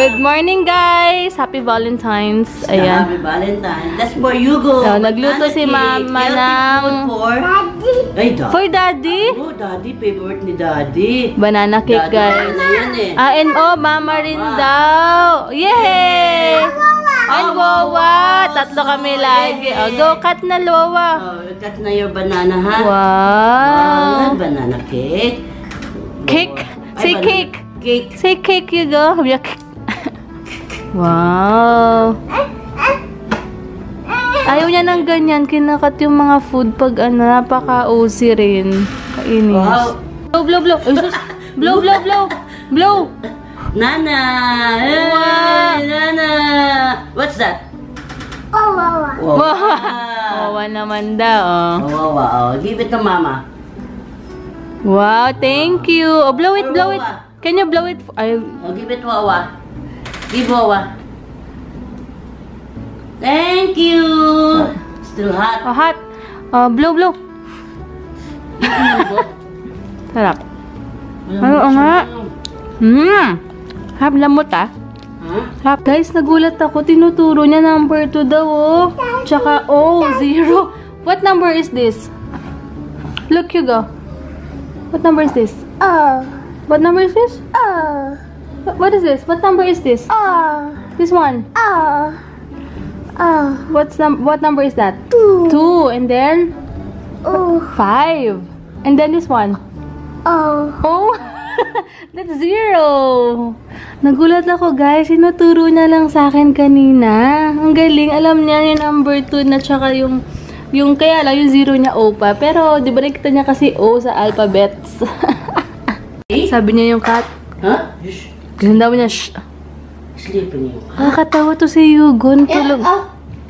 Good morning, guys! Happy Valentine's. Ayan. Happy Valentine's. That's for Hugo. So, nagluto si Mama ng... For Daddy. Ay, Daddy. For Daddy? Oh, Daddy. Favorite ni Daddy. Banana cake, Daddy, guys. banana yan eh. And Mama rin daw. Yay! And Wawa. Tatlo kami lagi. Go, cut na, Wawa. Cut na your banana, ha? Wow. Banana cake. Cake. Say cake. Cake. Say cake, Hugo. Wow. Ayaw niya ng ganyan. Kinakat yung mga food pag napaka-OC rin. Kainis. Wow. Blow, blow, blow. Blow, blow, blow. Blow. Nana. Wow. Nana. What's that? Wawa. Wawa naman daw. Wawa. Give it to Mama. Wow, thank you. Blow it, blow it. Can you blow it? Give it Wawa. Give Wawa. Thank you. Still hot. Hot. Blow, blow. Sarap. Oo nga. Hap, lamot Hap, guys, nagulat ako. Tinuturo niya number 2 daw, oh. Tsaka, 0. What number is this? Look, Hugo. What number is this? What number is this? What is this? What number is this? This one. What number is that? 2. And then 5. And then this one. Oh. That's 0. Nagulat ako, guys. Sinuturo niya lang sa akin kanina. Ang galing. Alam niya yung number 2 na tsaka yung kaya lang yung 0 niya O pa. Pero di ba nakita niya kasi O sa alphabets. Sabi niya yung cat. Huh? Ganun daw niya, shh. Sleeping yung cat. Nakakatawa to si Hugo. Tulog.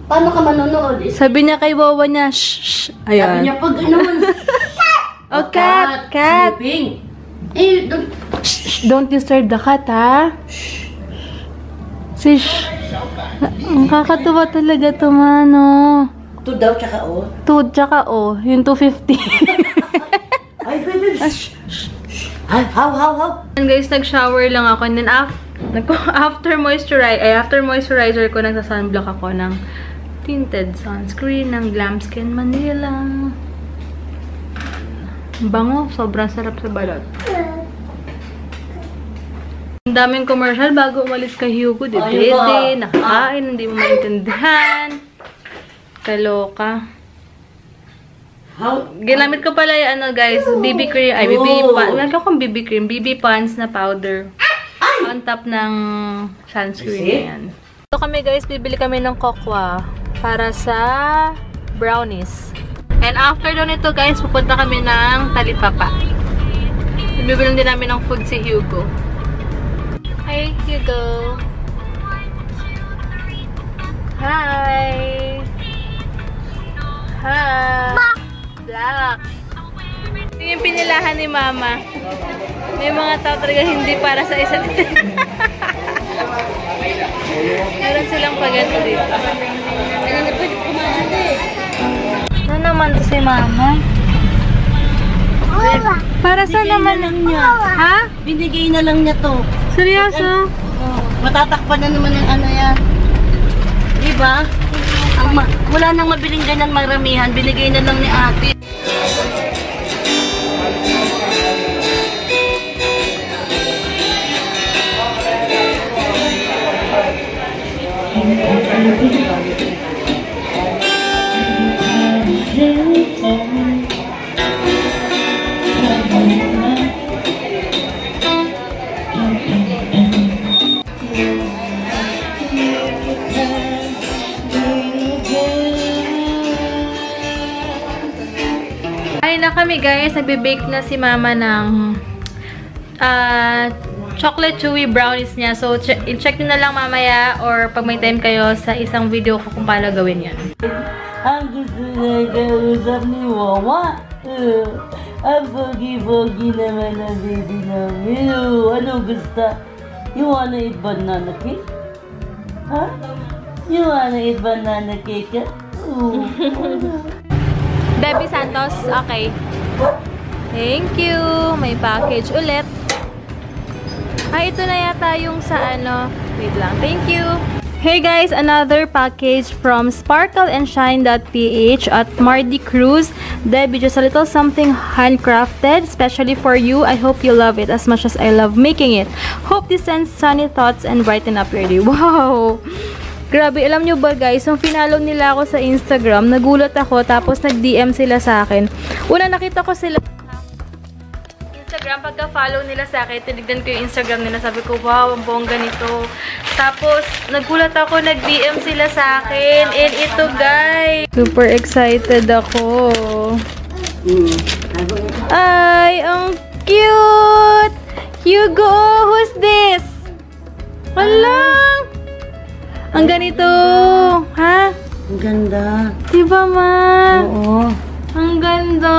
Paano ka manonood? Sabi niya kay Wawa niya, shh. Ayan. Sabi niya pag Oh, cat. Cat. Sleeping. Don't disturb the cat, ha? Shh. Nakakatawa talaga to, mano. 2 daw, tsaka O. 2 tsaka O. Yung 250. Ay, pwede. How? And guys, nag-shower lang ako. And then after moisturizer ko, nagsa-sunblock ako ng tinted sunscreen ng Glam Skin Manila. Bango. Sobrang sarap sa balat. Ang daming commercial bago umalis kay Hugo. Dede, nakakain, hindi mo maintindihan. Kaloka. Ginamit ko pala yung guys, BB cream, BB pants na powder. On top ng sunscreen na yan. So kami guys, bibili kami ng kokwa para sa brownies. And after doon ito guys, pupunta kami ng Talipapa. Bibili din namin ng food si Hugo. Hi Hugo. Hi. Hi. Black. Yung pinilahan ni Mama. May mga tao talaga hindi para sa isa't isa. Meron silang paganto dito. Ano naman to si Mama? Para sa naman lang niya. Ha? Binigay na lang niya to. Seryoso? Matatakpan na naman yung ano yan. Diba? Wala nang mabiling ganyan maramihan. Binigay na lang ni ate. Ayun na kami guys, nagbe-bake na si Mama ng chocolate chewy brownies niya. So, i-check nyo na lang mamaya or pag may time kayo sa isang video ko kung paano gawin yan. Ang gusto na kausap ni Wawa. Ang pogi-pogi naman ang baby namin. Ano gusto? You wanna eat banana cake? Huh? You wanna eat banana cake? Debbie Santos, okay. Thank you. May package ulit. Ito na yata yung sa ano. Wait lang. Thank you. Hey guys, another package from sparkleandshine.ph at Mardi Cruz. Debbie, just a little something handcrafted, especially for you. I hope you love it as much as I love making it. Hope this sends sunny thoughts and brighten up your day. Wow! Grabe, alam nyo ba guys, nung finalo nila ako sa Instagram, nagulat ako, tapos nag-DM sila sa akin. Una, nakita ko sila Instagram, pagka-follow nila sa akin, tinignan ko yung Instagram nila, sabi ko, wow, ang bongga nito. Tapos, nagulat ako, nag-DM sila sa akin, and ito guys, super excited ako. Ay, ang cute! Hugo, who's this? Hala! Ang ganito, ha? Ang ganda. Diba, ma? Oo. Ang ganda.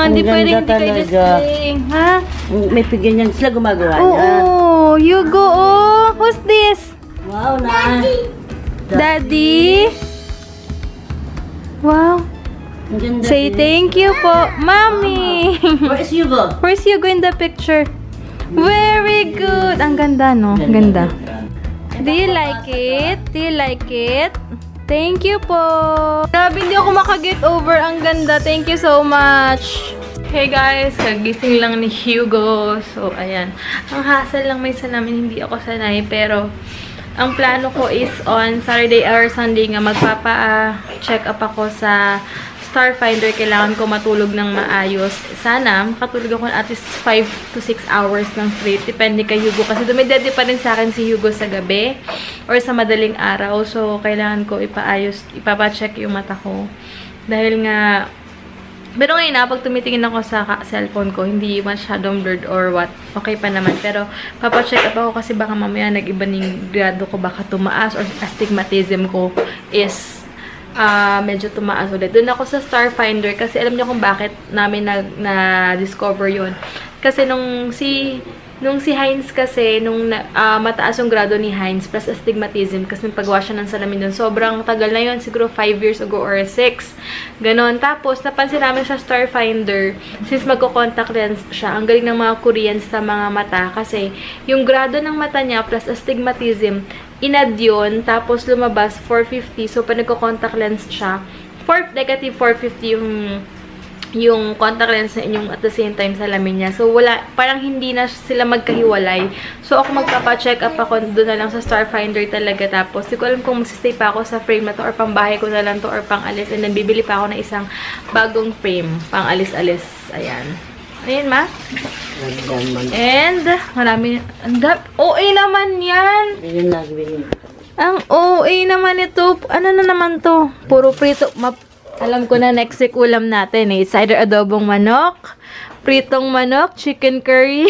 Hindi pwede hindi kayo display. Ha? May pigyan yan sila gumagawa niya. Oo. Hugo, oh. Who's this? Wow, na. Daddy? Wow. Ang ganda. Say thank you po. Mommy. Where is Hugo? Where's Hugo in the picture? Very good. Ang ganda, no? Ganda. Do you like it? Do you like it? Thank you po. Grabe, hindi ako makaget over. Ang ganda. Thank you so much. Hey guys, kagising lang ni Hugo. So, ayan. Ang hassle lang may salamin. Hindi ako sanay. Pero, ang plano ko is on Saturday or Sunday nga magpapa-check up ako sa Starfinder. Kailangan ko matulog ng maayos. Sana, makatulog ako at least 5 to 6 hours ng straight. Depende kay Hugo. Kasi dumidede pa rin sa akin si Hugo sa gabi or sa madaling araw. So, kailangan ko ipaayos, ipapacheck yung mata ko. Dahil nga, pero ngayon na, pag tumitingin ako sa cellphone ko, hindi masyadong blurred or what. Okay pa naman. Pero, papacheck up ako kasi baka mamaya nag-iba ng grado ko. Baka tumaas or astigmatism ko is medyo tumaas ulit. Doon ako sa Starfinder kasi alam niyo kung bakit namin na-discover yun. Kasi nung si Heinz kasi, mataas yung grado ni Heinz plus astigmatism kasi may pagawa siya ng salamin doon. Sobrang tagal na yun, siguro 5 years ago or 6. Ganon. Tapos, napansin namin sa Starfinder, since magko-contact lens siya, ang galing ng mga Koreans sa mga mata kasi yung grado ng mata niya plus astigmatism, inad yun, tapos lumabas 450. So, pag nagko-contact lens siya, negative 450 yung contact lens na inyong at the same time salamin niya. So, wala, parang hindi na sila magkahiwalay. So, ako magpapa-check up ako doon na lang sa Starfinder talaga. Tapos, di ko alam kung magsistay pa ako sa frame na to or pambahay ko na lang to or pang-alis. And then, bibili pa ako ng isang bagong frame. Pang-alis-alis. Ayan. Ayan, ma. And, marami. OA naman yan. Ayun lang, bilhin. Ang OA naman ito. Ano na naman to? Puro prito. Alam ko na next week ulam natin eh. It's either adobong manok, pritong manok, chicken curry.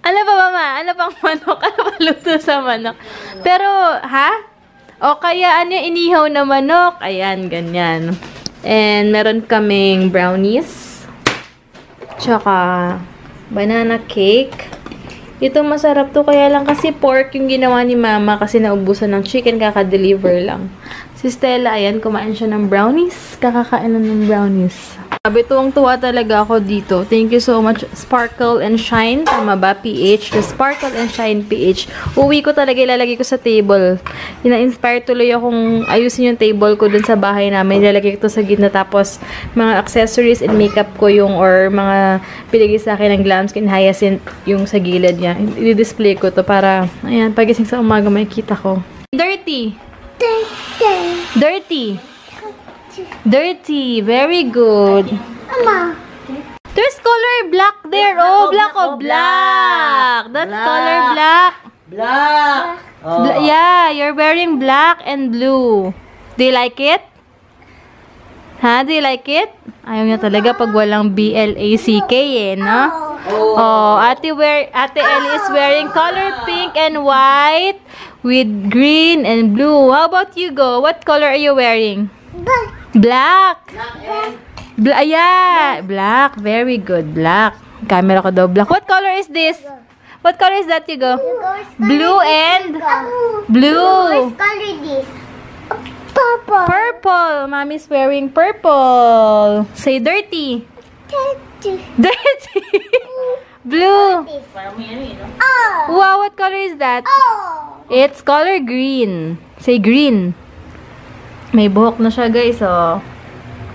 Ano pa ba, ma? Ano pang manok? Ano pa luto sa manok? Pero, ha? O kaya, ano yung inihaw na manok? Ayan, ganyan. And, meron kaming brownies. Tsaka, banana cake. Ito masarap to, kaya lang kasi pork yung ginawa ni mama kasi naubusan ng chicken, kaka-deliver lang. Si Stella, ayan, kumain siya ng brownies. Kakakain na ng brownies. Sabi, tuwang-tuwa talaga ako dito. Thank you so much, Sparkle and Shine. Tama ba? PH. The Sparkle and Shine PH. Uwi ko talaga, ilalagay ko sa table. Ina-inspire tuloy akong ayusin yung table ko dun sa bahay namin. Ilalagay ko to sa gitna. Tapos, mga accessories and makeup ko yung, or mga pinigay sa akin ng glam skin hyacinth yung sa gilid niya. I-display ko to para, ayan, pagising sa umaga makikita ko. Dirty. Dirty. Dirty. Very good. Mama. There's color black there. Oh, black. Oh, black. That's color black. Black. Oh. Yeah, you're wearing black and blue. Do you like it? Ha? Do you like it? Ayaw niya talaga pag walang BLACK eh, no? Oh, Ate Ellie is wearing color pink and white with green and blue. How about you, Go? What color are you wearing? Black. Yeah, black. Very good. Black. Camera ko daw black. What color is this? What color is that, Hugo? Blue and blue. What color is this? Purple. Purple. Mommy's wearing purple. Say dirty. Dirty. Dirty. Blue. Parang may ano no? Oh. Wow, what color is that? Oh. It's color green. Say green. May buhok na siya, guys, oh.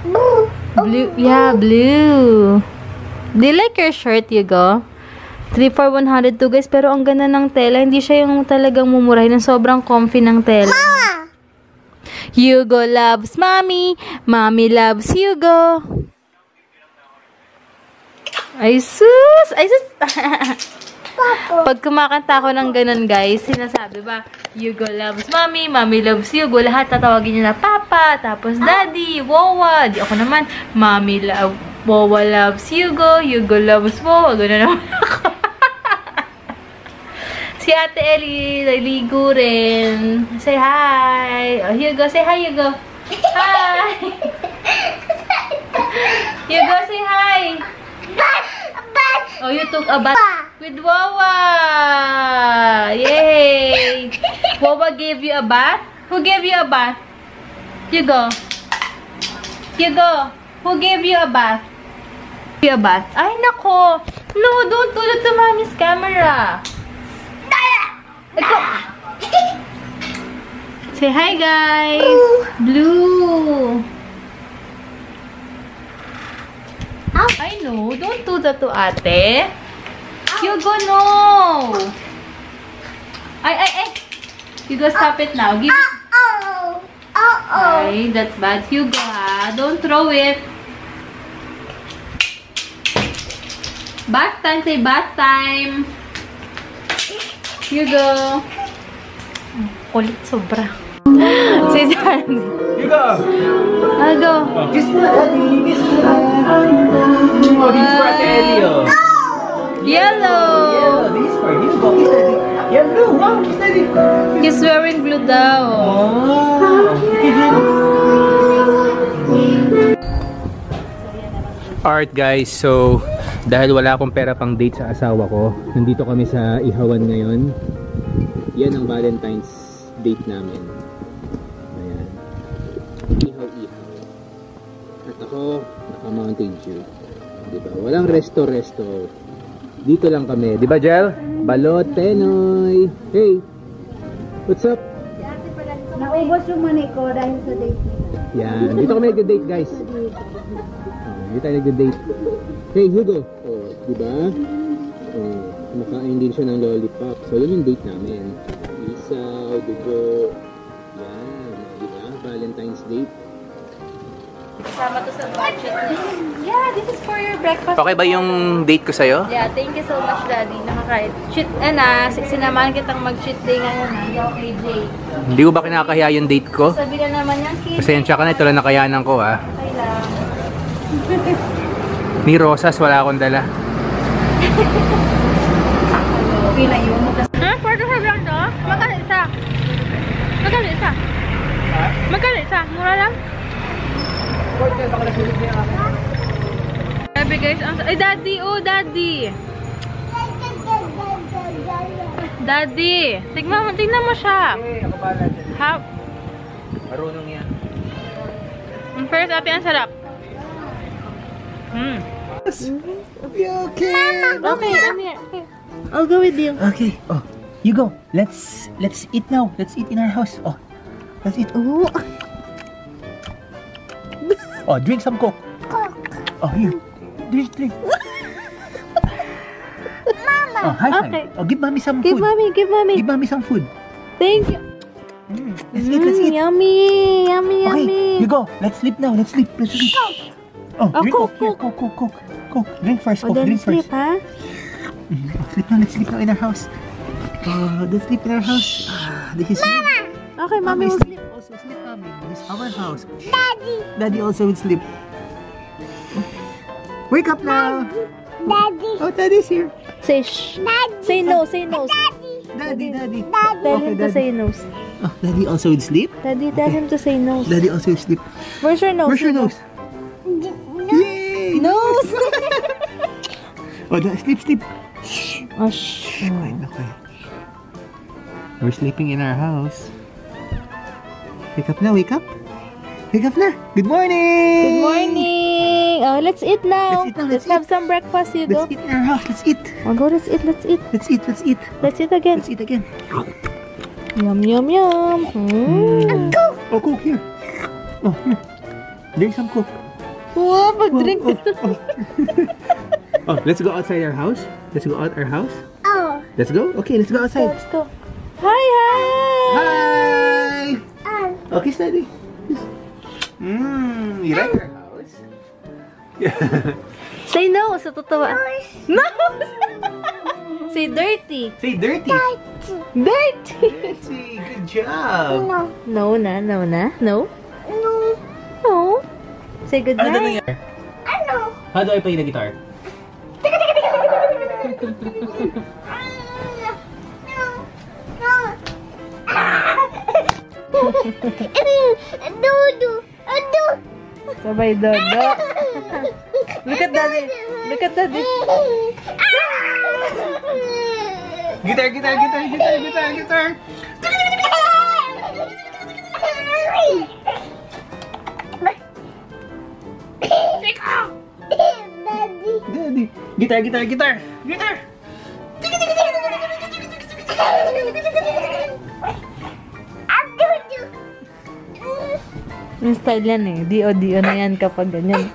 Blue. Blue. Yeah, blue. Do you like your shirt, Hugo? 3 for 102, guys. Pero ang ganda ng tela. Hindi siya yung talagang mumurahin. Sobrang comfy ng tela. Mama. Hugo loves mommy. Mommy loves Hugo. Ay sus! Ay sus! Papa. Pag kumakanta ako ng ganun, guys, sinasabi ba, Hugo loves mommy, mommy loves Hugo. Lahat tatawagin niya na Papa, tapos Daddy, Wawa. Di ako naman, mommy love, Wawa loves Hugo, Hugo loves Wawa. Gano'n naman ako. Si Ate Ellie, naligo rin. Say hi. Oh, Hugo, say hi, Hugo. Hi! Hugo, say hi. Oh, you took a bath with Wawa. Yay! Wawa gave you a bath? Who gave you a bath? Hugo. Hugo, who gave you a bath? Give you a bath? Ay, nako. No, don't do that to mommy's camera. Ikaw. Say hi, guys. Blue. I know. Don't do that to ate. Hugo, no. Ay. Hugo, stop it now. Give it. Oh. Oh. Ay, that's bad. Hugo, ha? Don't throw it. Bath time. Say bath time. Hugo. Kulit sobra. Say Daddy. Hugo! Go. Oh, kiss mo, Daddy. Kiss mo. Oh, this is for Ate Ellie, oh. Yellow. Yellow. This is for Hugo. Kiss Daddy. Yeah, blue. Wow, kiss Daddy. He's wearing blue daw. Oh. Alright guys, so dahil wala akong pera pang date sa asawa ko, nandito kami sa Ihawan ngayon. Yan ang Valentine's date namin. Ayan. Ihaw-ihaw. At ako, naka-Mountain Dew. Diba? Walang resto-resto. Dito lang kami. Diba, Jel? Balot, Penoy. Hey! What's up? Naubos yung money ko dahil sa date nila. Yan. Dito kami nag-date, guys. Dito tayo nag-date. Hey, Hugo. Oh, diba? Oh, kumakain din siya ng lollipop. So, yun yung date namin. Isaw, dugo. Yan. Diba? Valentine's date. Kasama to sa budget list. Yeah, this is for your breakfast. Okay ba yung date ko sa'yo? Yeah, thank you so much, Daddy. Nakakain. Cheat, sinamahan kitang mag-cheat day ngayon, kay Jay. Hindi ko ba kinakahiya yung date ko? Sabi na naman yan, kid. Pasensya ka na, ito lang nakayanan ko, ha? Okay lang. Ni Rosas, wala akong dala. Okay na yun. For the vlog to? Magkano isa? Magkano isa? Magkano isa? Mura lang? Sabi guys, ay Daddy, oh Daddy. Daddy, tingnan mo siya. Ako ba natin? Marunong yan. First, ate, ang sarap. Okay. Okay. I'll go with you. Okay. Oh, you go. Let's eat now. Let's eat in our house. Oh, let's eat. Oh. Oh, drink some Coke. Oh, here. Drink. Mama. Oh, high five. Okay. Oh, give mommy some Give food. mommy. Give mommy some food. Thank you. Let's eat. Yummy. Okay, you go. Let's sleep now. Let's sleep. Oh, drink Coke, Coke. Coke. Drink first. Oh, Coke. then Drink sleep, first. ha? Let's sleep now in our house. Let's sleep in our house. This is Mama. Okay, mommy will sleep. Also sleep, mommy. This is our house. Daddy. Daddy also will sleep. Wake up now. Daddy. Oh, Daddy's here. Say shh. Daddy. Say no. Say no. Daddy. Tell him to say no. Oh, Daddy also will sleep. Daddy, tell him to say no. Daddy also will sleep. Where's your nose? Where's your nose? Yay! Nose. Oh, sleep. Oh, shh. Okay. We're sleeping in our house. Wake up now. Wake up na. Good morning. Good morning. morning. Oh, let's eat now. Let's eat now, Let's have some breakfast, Hugo. Let's eat in our house. Let's eat. Oh, go, let's eat. Let's eat. Let's eat again. Let's eat again. Yum, yum, yum. Oh, Coke here. Oh, here. There's some Coke. Wow, pag-drink. Oh, let's go outside our house. Let's go out our house. Oh. Let's go. Okay, let's go outside. Let's go. Hi, hi. Hi. Okay, steady. You like our house? Say no sa totoo. No. Say dirty. Say dirty. Dirty. Dirty. Good job. No na. No. No. Say good Ano night. nangyari? How do I play the guitar? Sabay dodo. Look at daddy. Look at daddy. Guitar. Daddy. Guitar. Yung style yan eh. Dio na yan kapag ganyan.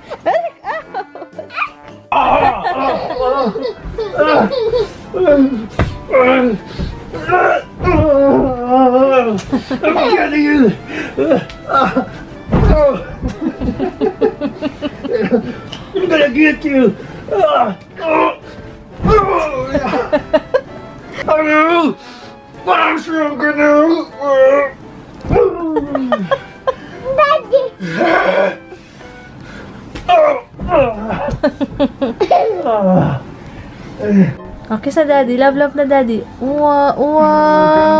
I'm getting you. I'm gonna get you. I'm stronger now. Okay sa daddy. Love na daddy. Wow.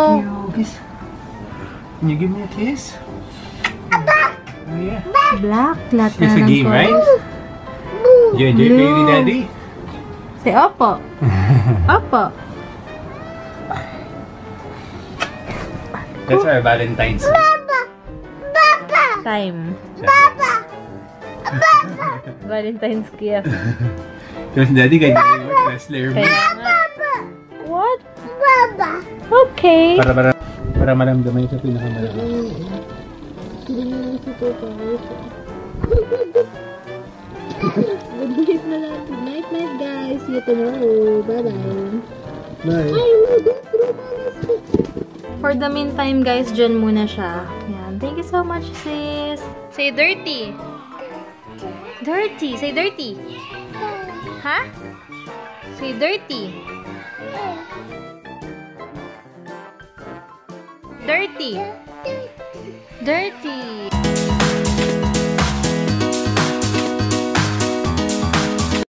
Thank you. Kiss. Can you give me a kiss? Oh, yeah. Black. Lahat It's a na ng game, right? colors. You enjoy playing with Daddy? Say opo. Opo. That's our Valentine's. Time. Valentine's gift. Because Daddy can do wrestler. Kaya nga. What? Okay. Para maramdaman yung sa pinakamalaki. Good night na lang. Good night, guys. See you tomorrow. Bye-bye. Bye. For the meantime, guys, dyan muna siya. Yan. Thank you so much, sis. Say dirty. Dirty. Say dirty. Ha? Say dirty. Dirty. Dirty.